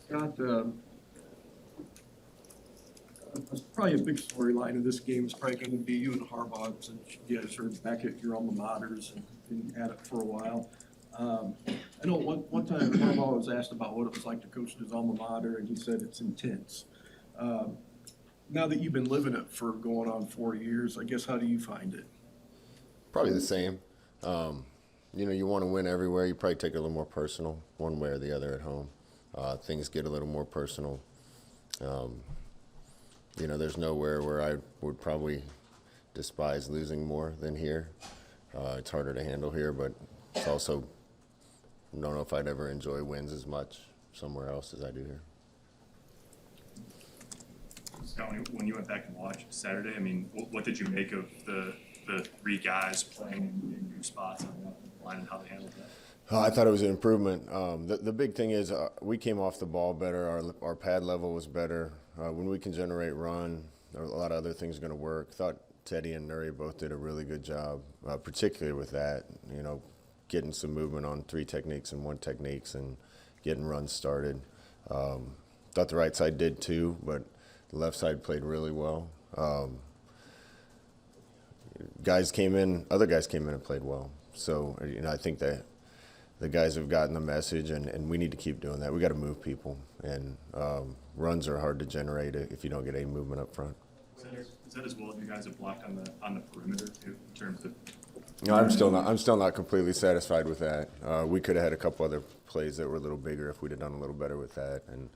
Scott, probably a big storyline of this game is probably going to be you and Harbaugh, since you guys are back at your alma maters and been at it for a while. I know one time Harbaugh was asked about what it was like to coach at his alma mater, and he said it's intense. Now that you've been living it for going on 4 years, I guess, how do you find it? Probably the same. You want to win everywhere. You probably take it a little more personal, one way or the other at home. Things get a little more personal. There's nowhere where I would probably despise losing more than here. It's harder to handle here, but it's also, I don't know if I'd ever enjoy wins as much somewhere else as I do here. Scott, when you went back and watched Saturday, I mean, what did you make of the three guys playing in new spots on the line and how they handled that? I thought it was an improvement. The big thing is we came off the ball better. Our pad level was better. When we can generate run, a lot of other things are going to work. Thought Teddy and Nuri both did a really good job, particularly with that. Getting some movement on 3 techniques and 1 techniques and getting runs started. Thought the right side did too, but the left side played really well. Other guys came in and played well. So, I think that the guys have gotten the message, and we need to keep doing that. We got to move people, and runs are hard to generate if you don't get any movement up front. Is that as well as you guys have blocked on the perimeter too, in terms of? No, I'm still not completely satisfied with that. We could have had a couple other plays that were a little bigger if we'd have done a little better with that. And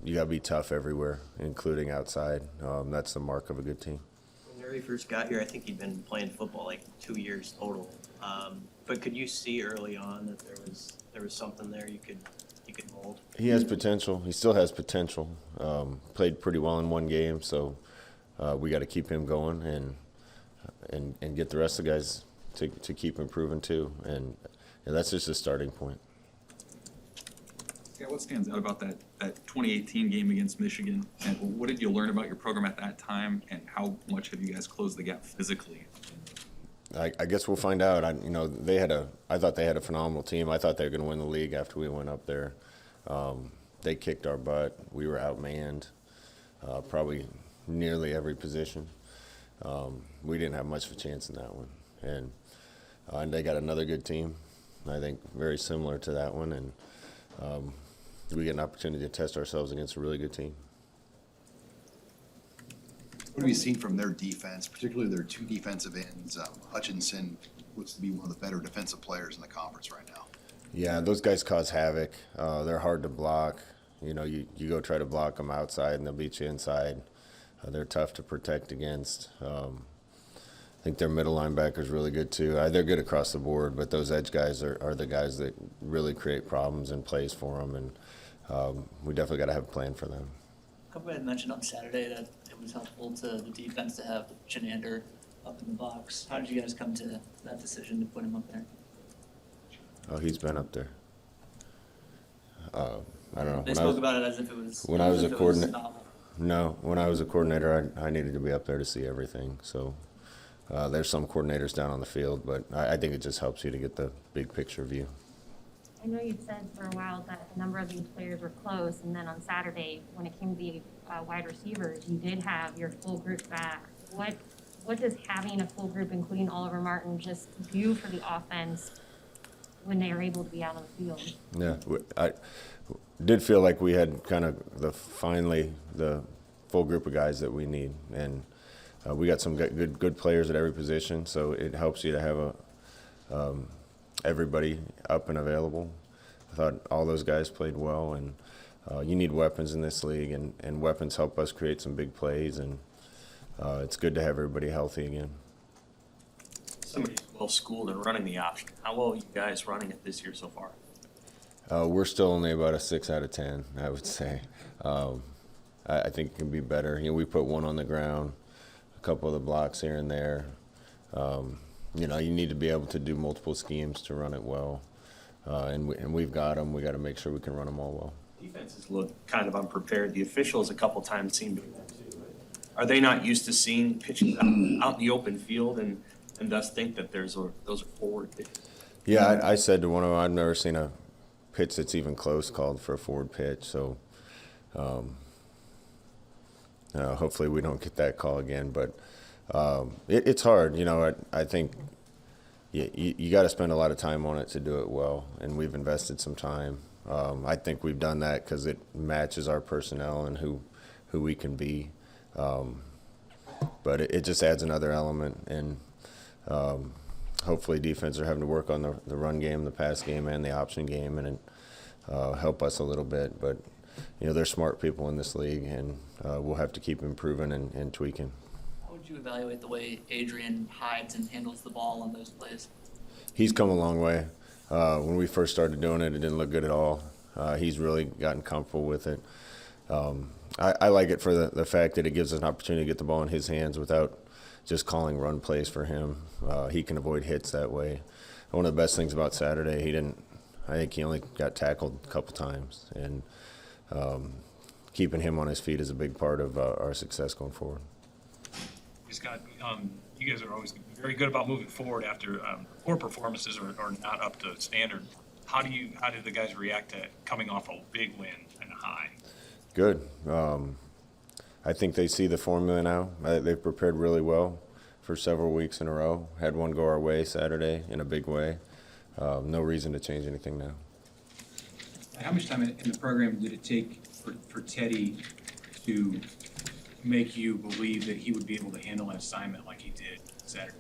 you got to be tough everywhere, including outside. That's the mark of a good team. When Larry first got here, I think he'd been playing football like 2 years total. But could you see early on that there was something there you could mold? He has potential. He still has potential. Played pretty well in one game, so we got to keep him going and get the rest of the guys to keep improving too. And that's just a starting point. Yeah, what stands out about that 2018 game against Michigan, and what did you learn about your program at that time, and how much have you guys closed the gap physically? I guess we'll find out. I thought they had a phenomenal team. I thought they were going to win the league after we went up there. They kicked our butt. We were outmanned, probably nearly every position. We didn't have much of a chance in that one, and they got another good team. I think very similar to that one, and we get an opportunity to test ourselves against a really good team. What have you seen from their defense, particularly their 2 defensive ends? Hutchinson looks to be one of the better defensive players in the conference right now. Yeah, those guys cause havoc. They're hard to block. You go try to block them outside and they'll beat you inside. They're tough to protect against. I think their middle linebacker is really good too. They're good across the board, but those edge guys are the guys that really create problems and plays for them, and we definitely got to have a plan for them. Coach had mentioned on Saturday that it was helpful to the defense to have Chenander up in the box. How did you guys come to that decision to put him up there? Oh, he's been up there. I don't know. They spoke about it as if it was. When I was a coordinator. No, when I was a coordinator, I needed to be up there to see everything. So there's some coordinators down on the field, but I think it just helps you to get the big picture view. I know you've said for a while that a number of these players were close, and then on Saturday, when it came to the wide receivers, you did have your full group back. What does having a full group, including Oliver Martin, just do for the offense when they are able to be out on the field? Yeah, I did feel like we had kind of finally the full group of guys that we need, and we got some good players at every position, so it helps you to have everybody up and available. I thought all those guys played well, and you need weapons in this league, and weapons help us create some big plays, and it's good to have everybody healthy again. Somebody's well-schooled in running the option. How well are you guys running it this year so far? We're still only about a 6 out of 10, I would say. I think it can be better. We put 1 on the ground, a couple of the blocks here and there. You need to be able to do multiple schemes to run it well, and we've got them. We got to make sure we can run them all well. Defenses look kind of unprepared. The officials a couple times seem to do that too. Are they not used to seeing pitches out in the open field and thus think that those are forward pitches? Yeah, I said to one of them, I've never seen a pitch that's even close called for a forward pitch. So hopefully we don't get that call again. But it's hard. I think you got to spend a lot of time on it to do it well, and we've invested some time. I think we've done that because it matches our personnel and who we can be. But it just adds another element, and hopefully defense are having to work on the run game, the pass game, and the option game, and it help us a little bit. But they're smart people in this league, and we'll have to keep improving and tweaking. How would you evaluate the way Adrian hides and handles the ball on those plays? He's come a long way. When we first started doing it, it didn't look good at all. He's really gotten comfortable with it. I like it for the fact that it gives us an opportunity to get the ball in his hands without just calling run plays for him. He can avoid hits that way. One of the best things about Saturday, I think he only got tackled a couple times, and keeping him on his feet is a big part of our success going forward. Scott, you guys are always very good about moving forward after poor performances are not up to standard. How do the guys react to coming off a big win and a high? Good. I think they see the formula now. They've prepared really well for several weeks in a row. Had one go our way Saturday in a big way. No reason to change anything now. How much time in the program did it take for Teddy to make you believe that he would be able to handle an assignment like he did Saturday?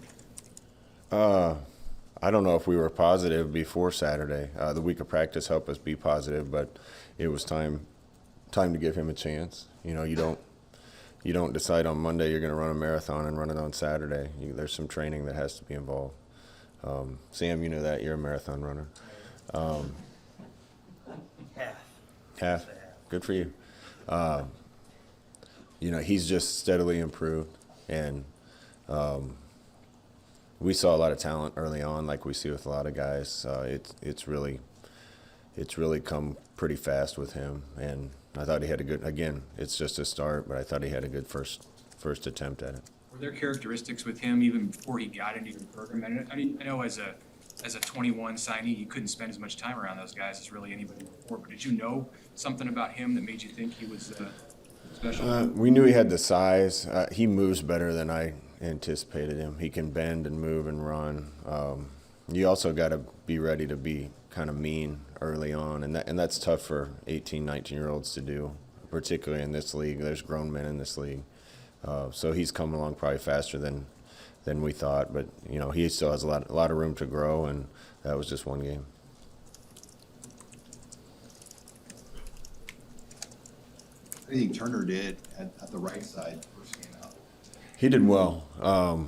I don't know if we were positive before Saturday. The week of practice helped us be positive, but it was time to give him a chance. You don't decide on Monday you're going to run a marathon and run it on Saturday. There's some training that has to be involved. Sam, you know that. You're a marathon runner. Half. Good for you. He's just steadily improved, and we saw a lot of talent early on, like we see with a lot of guys. It's really come pretty fast with him, and I thought he had a good. Again, it's just a start, but I thought he had a good first attempt at it. Were there characteristics with him even before he got into your program? I know as a 21 signee, you couldn't spend as much time around those guys as really anybody before. But did you know something about him that made you think he was special? We knew he had the size. He moves better than I anticipated him. He can bend and move and run. You also got to be ready to be kind of mean early on, and that's tough for 18, 19-year-olds to do, particularly in this league. There's grown men in this league. So he's come along probably faster than we thought, but he still has a lot of room to grow, and that was just one game. What do you think Turner did at the right side first game out? He did well. A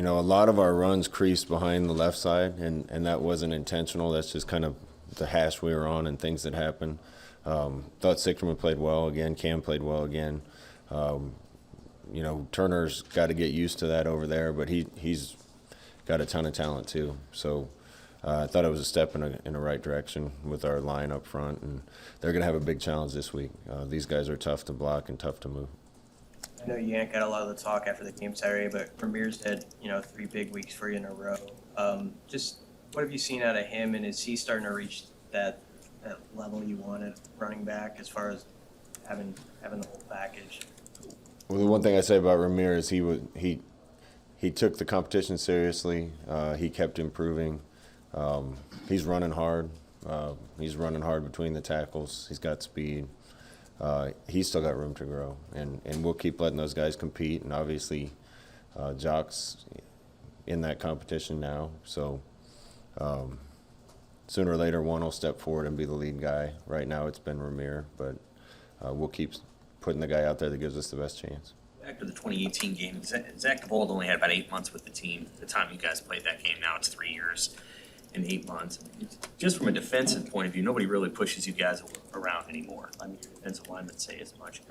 lot of our runs creased behind the left side, and that wasn't intentional. That's just kind of the hash we were on and things that happened. Thought Sickerman played well again. Cam played well again. Turner's got to get used to that over there, but he's got a ton of talent too. So I thought it was a step in the right direction with our line up front, and they're going to have a big challenge this week. These guys are tough to block and tough to move. I know Yank got a lot of the talk after the game Saturday, but Ramirez had 3 big weeks for you in a row. Just what have you seen out of him, and is he starting to reach that level you want at running back as far as having the whole package? Well, the one thing I say about Ramirez, he took the competition seriously. He kept improving. He's running hard. He's running hard between the tackles. He's got speed. He's still got room to grow, and we'll keep letting those guys compete. And obviously, Jock's in that competition now. So sooner or later, one will step forward and be the lead guy. Right now, it's been Ramir, but we'll keep putting the guy out there that gives us the best chance. Back to the 2018 game, Zach DeVold only had about 8 months with the team. The time you guys played that game, now it's 3 years and 8 months. Just from a defensive point of view, nobody really pushes you guys around anymore. I mean, your defensive linemen say as much.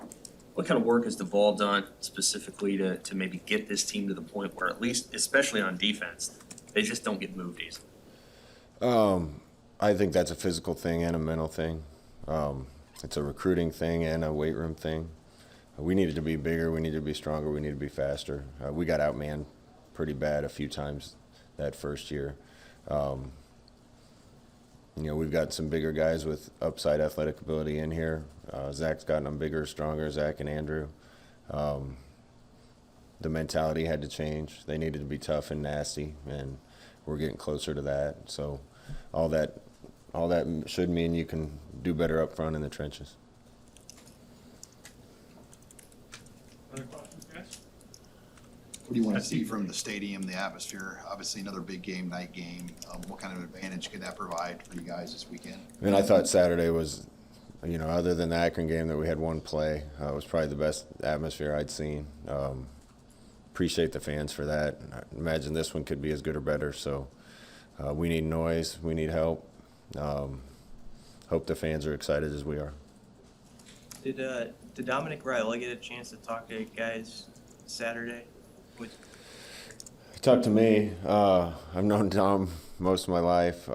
What kind of work has DeVold done specifically to maybe get this team to the point where, at least, especially on defense, they just don't get moved easily? I think that's a physical thing and a mental thing. It's a recruiting thing and a weight room thing. We needed to be bigger. We needed to be stronger. We needed to be faster. We got outmanned pretty bad a few times that first year. we've got some bigger guys with upside athletic ability in here. Zach's gotten them bigger, stronger, Zach and Andrew. The mentality had to change. They needed to be tough and nasty, and we're getting closer to that. So all that should mean you can do better up front in the trenches. Other questions, guys? What do you want to see from the stadium, the atmosphere? Obviously, another big game, night game. What kind of advantage could that provide for you guys this weekend? And I thought Saturday was, other than the Akron game that we had one play, was probably the best atmosphere I'd seen. Appreciate the fans for that. I imagine this one could be as good or better. So we need noise. We need help. Hope the fans are excited as we are. Did Dominic Riley get a chance to talk to you guys Saturday? Talk to me. I've known Dom most of my life.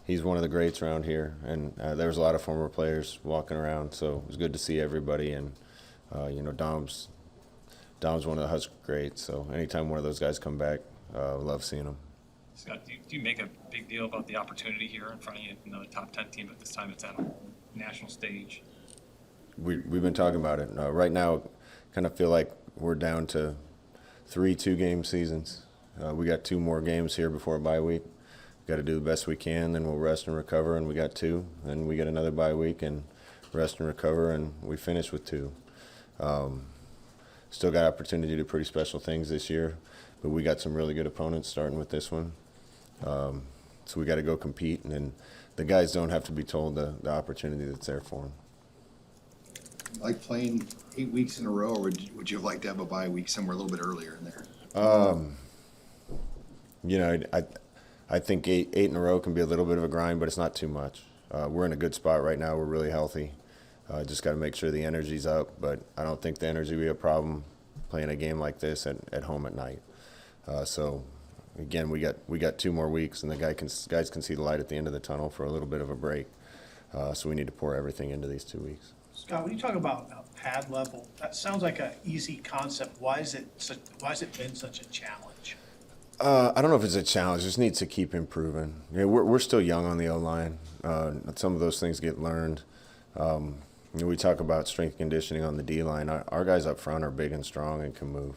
He's one of the greats around here, and there was a lot of former players walking around, so it was good to see everybody. And Dom's one of the Husker greats, so anytime one of those guys come back, love seeing them. Scott, do you make a big deal about the opportunity here in front of you, another top 10 team, but this time it's at a national stage? We've been talking about it. Right now, kind of feel like we're down to 3 2-game seasons. We got 2 more games here before a bye week. Got to do the best we can, then we'll rest and recover, and we got 2. Then we get another bye week and rest and recover, and we finish with 2. Still got opportunity to do pretty special things this year, but we got some really good opponents starting with this one. So we got to go compete, and then the guys don't have to be told the opportunity that's there for them. Like playing 8 weeks in a row, or would you have liked to have a bye week somewhere a little bit earlier in there? I think eight in a row can be a little bit of a grind, but it's not too much. We're in a good spot right now. We're really healthy. Just got to make sure the energy's up, but I don't think the energy will be a problem playing a game like this at home at night. So again, we got 2 more weeks, and the guys can see the light at the end of the tunnel for a little bit of a break. So we need to pour everything into these 2 weeks. Scott, when you talk about pad level, that sounds like an easy concept. Why has it been such a challenge? I don't know if it's a challenge. It just needs to keep improving. We're still young on the O-line. Some of those things get learned. We talk about strength conditioning on the D-line. Our guys up front are big and strong and can move.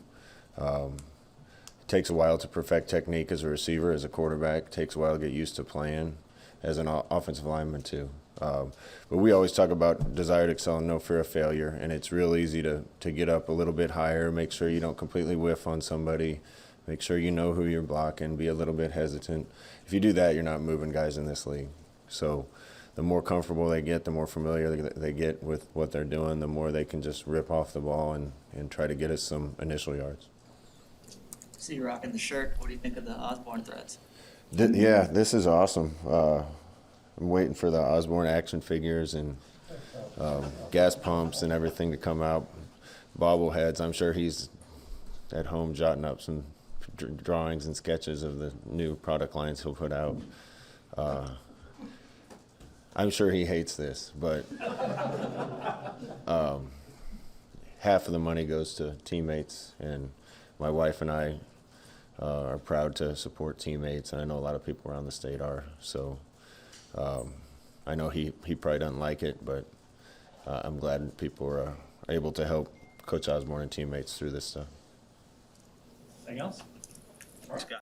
It takes a while to perfect technique as a receiver, as a quarterback. It takes a while to get used to playing as an offensive lineman too. But we always talk about desire to excel and no fear of failure, and it's real easy to get up a little bit higher, make sure you don't completely whiff on somebody, make sure you know who you're blocking, be a little bit hesitant. If you do that, you're not moving guys in this league. So the more comfortable they get, the more familiar they get with what they're doing, the more they can just rip off the ball and try to get us some initial yards. See you rocking the shirt. What do you think of the Osborne threads? Yeah, this is awesome. I'm waiting for the Osborne action figures and gas pumps and everything to come out. Bobbleheads. I'm sure he's at home jotting up some drawings and sketches of the new product lines he'll put out. I'm sure he hates this, but half of the money goes to teammates, and my wife and I are proud to support teammates, and I know a lot of people around the state are. So I know he probably doesn't like it, but I'm glad people are able to help Coach Osborne and teammates through this stuff. Anything else? Scott.